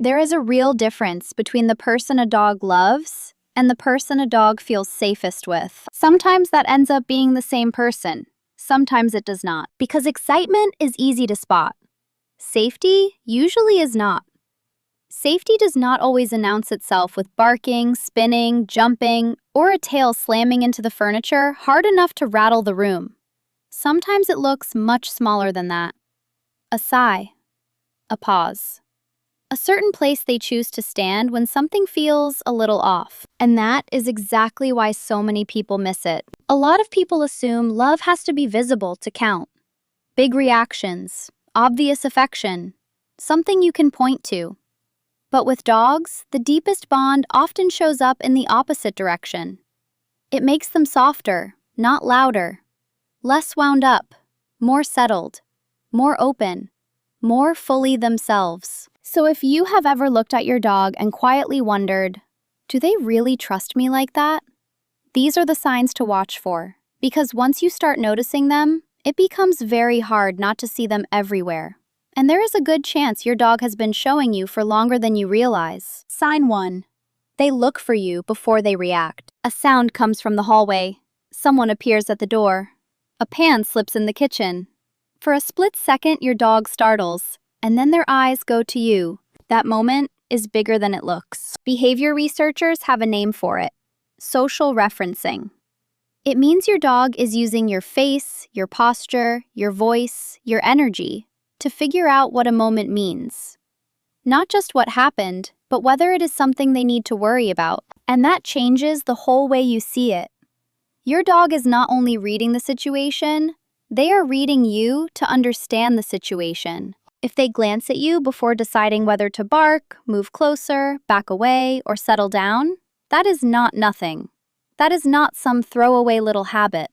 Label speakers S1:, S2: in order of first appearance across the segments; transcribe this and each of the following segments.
S1: There is a real difference between the person a dog loves and the person a dog feels safest with. Sometimes that ends up being the same person. Sometimes it does not. Because excitement is easy to spot. Safety usually is not. Safety does not always announce itself with barking, spinning, jumping, or a tail slamming into the furniture hard enough to rattle the room. Sometimes it looks much smaller than that. A sigh. A pause. A certain place they choose to stand when something feels a little off. And that is exactly why so many people miss it. A lot of people assume love has to be visible to count. Big reactions, obvious affection, something you can point to. But with dogs, the deepest bond often shows up in the opposite direction. It makes them softer, not louder, less wound up, more settled, more open, more fully themselves. So if you have ever looked at your dog and quietly wondered, do they really trust me like that? These are the signs to watch for, because once you start noticing them, it becomes very hard not to see them everywhere. And there is a good chance your dog has been showing you for longer than you realize. Sign 1. They look for you before they react. A sound comes from the hallway. Someone appears at the door. A pan slips in the kitchen. For a split second, your dog startles, and then their eyes go to you. That moment is bigger than it looks. Behavior researchers have a name for it: social referencing. It means your dog is using your face, your posture, your voice, your energy to figure out what a moment means. Not just what happened, but whether it is something they need to worry about. And that changes the whole way you see it. Your dog is not only reading the situation, they are reading you to understand the situation. If they glance at you before deciding whether to bark, move closer, back away, or settle down, that is not nothing. That is not some throwaway little habit.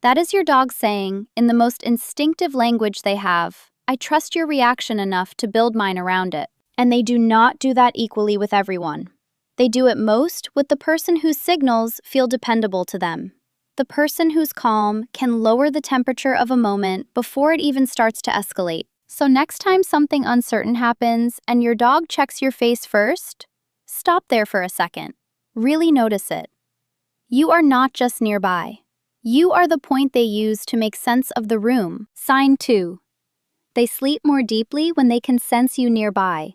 S1: That is your dog saying, in the most instinctive language they have, I trust your reaction enough to build mine around it. And they do not do that equally with everyone. They do it most with the person whose signals feel dependable to them. The person whose calm can lower the temperature of a moment before it even starts to escalate. So next time something uncertain happens and your dog checks your face first, stop there for a second. Really notice it. You are not just nearby. You are the point they use to make sense of the room. Sign 2. They sleep more deeply when they can sense you nearby.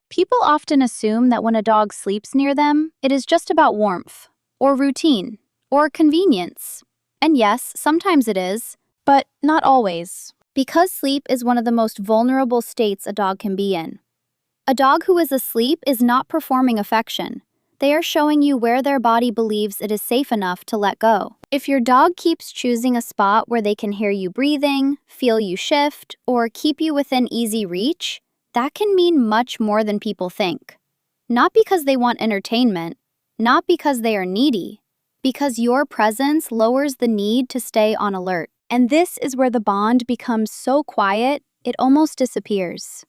S1: People often assume that when a dog sleeps near them, it is just about warmth, or routine, or convenience. And yes, sometimes it is, but not always. Because sleep is one of the most vulnerable states a dog can be in. A dog who is asleep is not performing affection. They are showing you where their body believes it is safe enough to let go. If your dog keeps choosing a spot where they can hear you breathing, feel you shift, or keep you within easy reach, that can mean much more than people think. Not because they want entertainment, not because they are needy, because your presence lowers the need to stay on alert. And this is where the bond becomes so quiet, it almost disappears.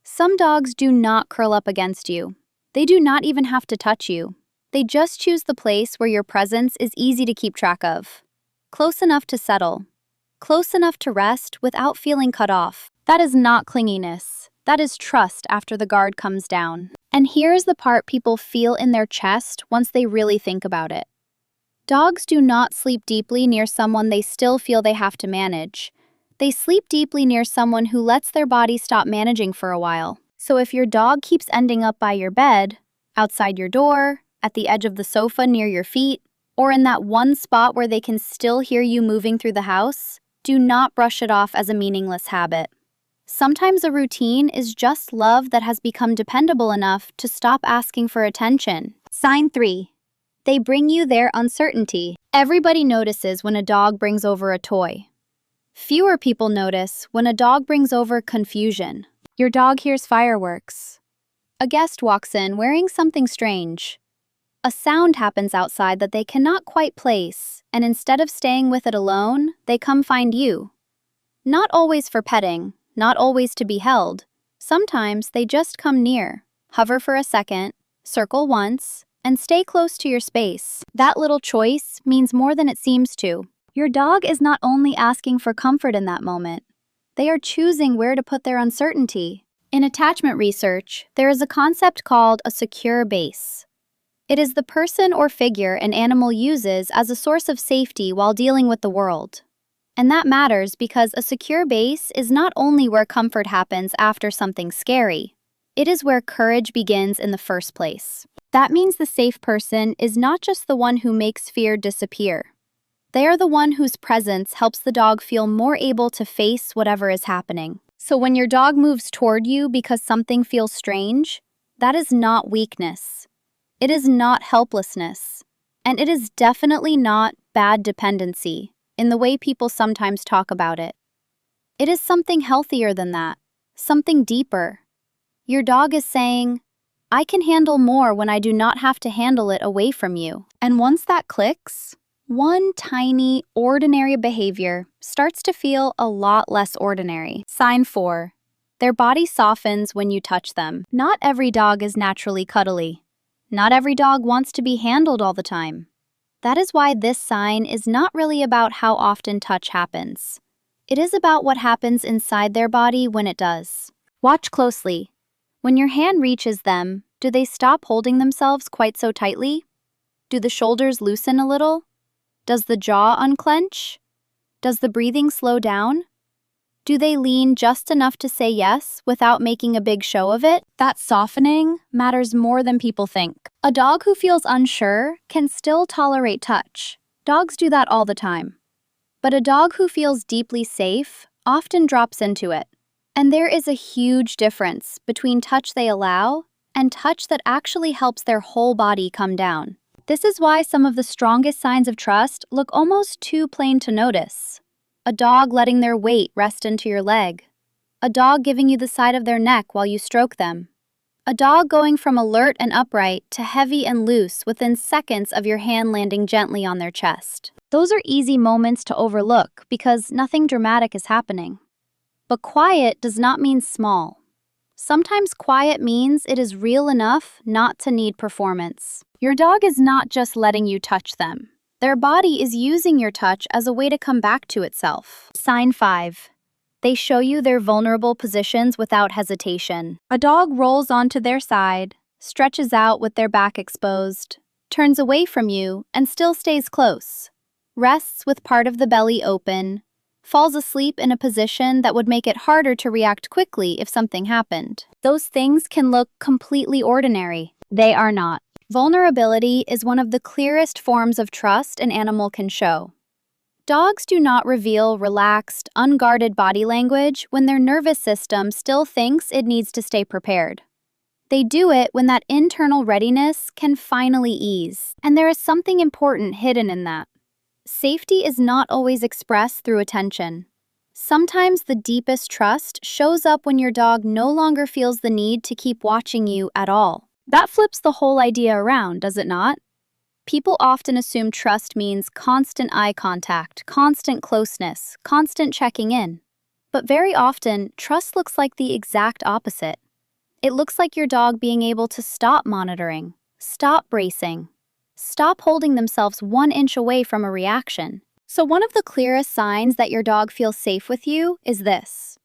S1: Some dogs do not curl up against you. They do not even have to touch you. They just choose the place where your presence is easy to keep track of. Close enough to settle. Close enough to rest without feeling cut off. That is not clinginess. That is trust after the guard comes down. And here's the part people feel in their chest once they really think about it. Dogs do not sleep deeply near someone they still feel they have to manage. They sleep deeply near someone who lets their body stop managing for a while. So if your dog keeps ending up by your bed, outside your door, at the edge of the sofa near your feet, or in that one spot where they can still hear you moving through the house, do not brush it off as a meaningless habit. Sometimes a routine is just love that has become dependable enough to stop asking for attention. Sign 3. They bring you their uncertainty. Everybody notices when a dog brings over a toy. Fewer people notice when a dog brings over confusion. Your dog hears fireworks. A guest walks in wearing something strange. A sound happens outside that they cannot quite place, and instead of staying with it alone, they come find you. Not always for petting, not always to be held. Sometimes they just come near, hover for a second, circle once, and stay close to your space. That little choice means more than it seems to. Your dog is not only asking for comfort in that moment. They are choosing where to put their uncertainty. In attachment research, there is a concept called a secure base. It is the person or figure an animal uses as a source of safety while dealing with the world. And that matters because a secure base is not only where comfort happens after something scary, it is where courage begins in the first place. That means the safe person is not just the one who makes fear disappear. They are the one whose presence helps the dog feel more able to face whatever is happening. So when your dog moves toward you because something feels strange, that is not weakness. It is not helplessness. And it is definitely not bad dependency in the way people sometimes talk about it. It is something healthier than that, something deeper. Your dog is saying, I can handle more when I do not have to handle it away from you. And once that clicks, one tiny, ordinary behavior starts to feel a lot less ordinary. Sign 4. Their body softens when you touch them. Not every dog is naturally cuddly. Not every dog wants to be handled all the time. That is why this sign is not really about how often touch happens. It is about what happens inside their body when it does. Watch closely. When your hand reaches them, do they stop holding themselves quite so tightly? Do the shoulders loosen a little? Does the jaw unclench? Does the breathing slow down? Do they lean just enough to say yes without making a big show of it? That softening matters more than people think. A dog who feels unsure can still tolerate touch. Dogs do that all the time. But a dog who feels deeply safe often drops into it. And there is a huge difference between touch they allow and touch that actually helps their whole body come down. This is why some of the strongest signs of trust look almost too plain to notice. A dog letting their weight rest into your leg. A dog giving you the side of their neck while you stroke them. A dog going from alert and upright to heavy and loose within seconds of your hand landing gently on their chest. Those are easy moments to overlook because nothing dramatic is happening. But quiet does not mean small. Sometimes quiet means it is real enough not to need performance. Your dog is not just letting you touch them. Their body is using your touch as a way to come back to itself. Sign 5. They show you their vulnerable positions without hesitation. A dog rolls onto their side, stretches out with their back exposed, turns away from you and still stays close, rests with part of the belly open, falls asleep in a position that would make it harder to react quickly if something happened. Those things can look completely ordinary. They are not. Vulnerability is one of the clearest forms of trust an animal can show. Dogs do not reveal relaxed, unguarded body language when their nervous system still thinks it needs to stay prepared. They do it when that internal readiness can finally ease. And there is something important hidden in that. Safety is not always expressed through attention. Sometimes the deepest trust shows up when your dog no longer feels the need to keep watching you at all. That flips the whole idea around, does it not? People often assume trust means constant eye contact, constant closeness, constant checking in. But very often, trust looks like the exact opposite. It looks like your dog being able to stop monitoring, stop bracing, stop holding themselves 1 inch away from a reaction. So one of the clearest signs that your dog feels safe with you is this.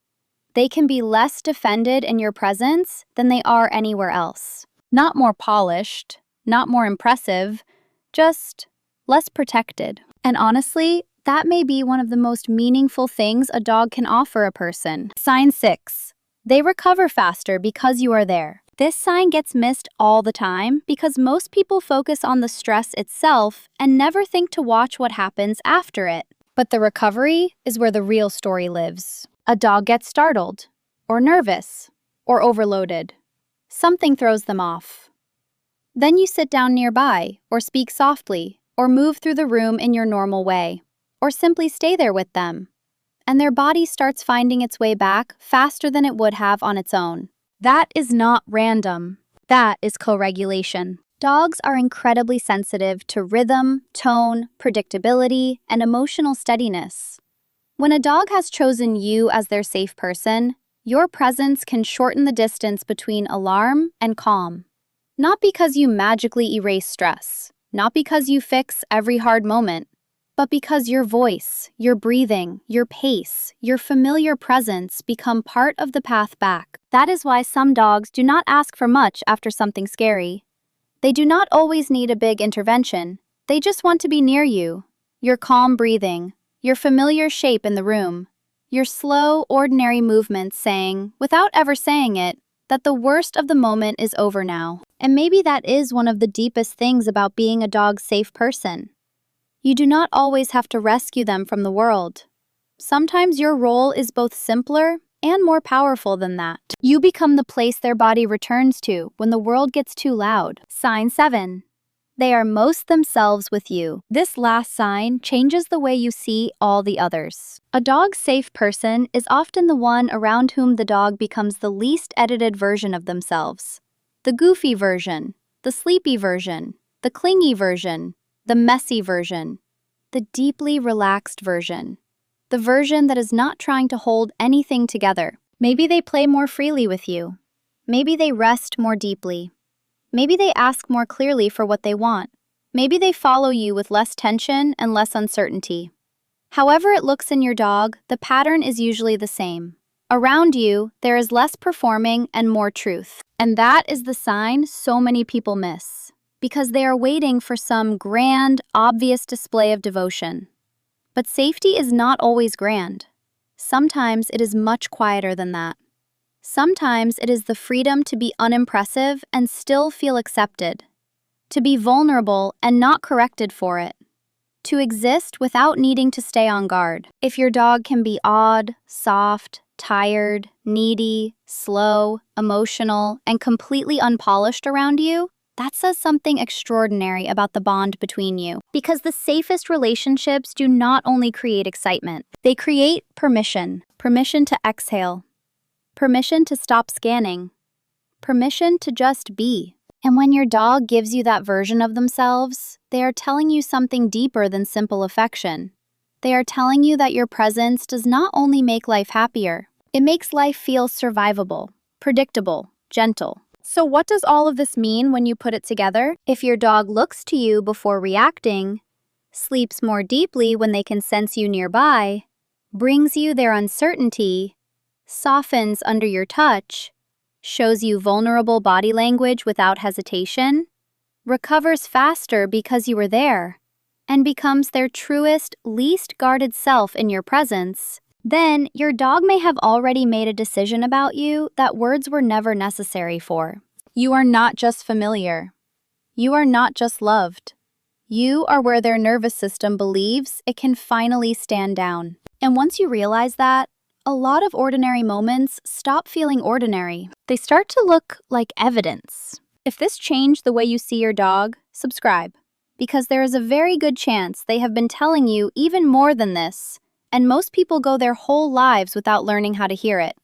S1: They can be less defended in your presence than they are anywhere else. Not more polished, not more impressive, just less protected. And honestly, that may be one of the most meaningful things a dog can offer a person. Sign 6. They recover faster because you are there. This sign gets missed all the time because most people focus on the stress itself and never think to watch what happens after it. But the recovery is where the real story lives. A dog gets startled, or nervous, or overloaded. Something throws them off. Then you sit down nearby, or speak softly, or move through the room in your normal way, or simply stay there with them. And their body starts finding its way back faster than it would have on its own. That is not random. That is co-regulation. Dogs are incredibly sensitive to rhythm, tone, predictability, and emotional steadiness. When a dog has chosen you as their safe person, your presence can shorten the distance between alarm and calm. Not because you magically erase stress, not because you fix every hard moment, but because your voice, your breathing, your pace, your familiar presence become part of the path back. That is why some dogs do not ask for much after something scary. They do not always need a big intervention. They just want to be near you. Your calm breathing, your familiar shape in the room, your slow, ordinary movements saying, without ever saying it, that the worst of the moment is over now. And maybe that is one of the deepest things about being a dog-safe person. You do not always have to rescue them from the world. Sometimes your role is both simpler and more powerful than that. You become the place their body returns to when the world gets too loud. Sign 7. They are most themselves with you. This last sign changes the way you see all the others. A dog-safe person is often the one around whom the dog becomes the least edited version of themselves. The goofy version, the sleepy version, the clingy version, the messy version, the deeply relaxed version. The version that is not trying to hold anything together. Maybe they play more freely with you. Maybe they rest more deeply. Maybe they ask more clearly for what they want. Maybe they follow you with less tension and less uncertainty. However it looks in your dog, the pattern is usually the same. Around you, there is less performing and more truth. And that is the sign so many people miss, because they are waiting for some grand, obvious display of devotion. But safety is not always grand. Sometimes it is much quieter than that. Sometimes it is the freedom to be unimpressive and still feel accepted. To be vulnerable and not corrected for it. To exist without needing to stay on guard. If your dog can be odd, soft, tired, needy, slow, emotional, and completely unpolished around you, that says something extraordinary about the bond between you. Because the safest relationships do not only create excitement, they create permission. Permission to exhale. Permission to stop scanning. Permission to just be. And when your dog gives you that version of themselves, they are telling you something deeper than simple affection. They are telling you that your presence does not only make life happier, it makes life feel survivable, predictable, gentle. So what does all of this mean when you put it together? If your dog looks to you before reacting, sleeps more deeply when they can sense you nearby, brings you their uncertainty, softens under your touch, shows you vulnerable body language without hesitation, recovers faster because you were there, and becomes their truest, least guarded self in your presence, then your dog may have already made a decision about you that words were never necessary for. You are not just familiar. You are not just loved. You are where their nervous system believes it can finally stand down. And once you realize that, a lot of ordinary moments stop feeling ordinary. They start to look like evidence. If this changed the way you see your dog, subscribe, because there is a very good chance they have been telling you even more than this, and most people go their whole lives without learning how to hear it.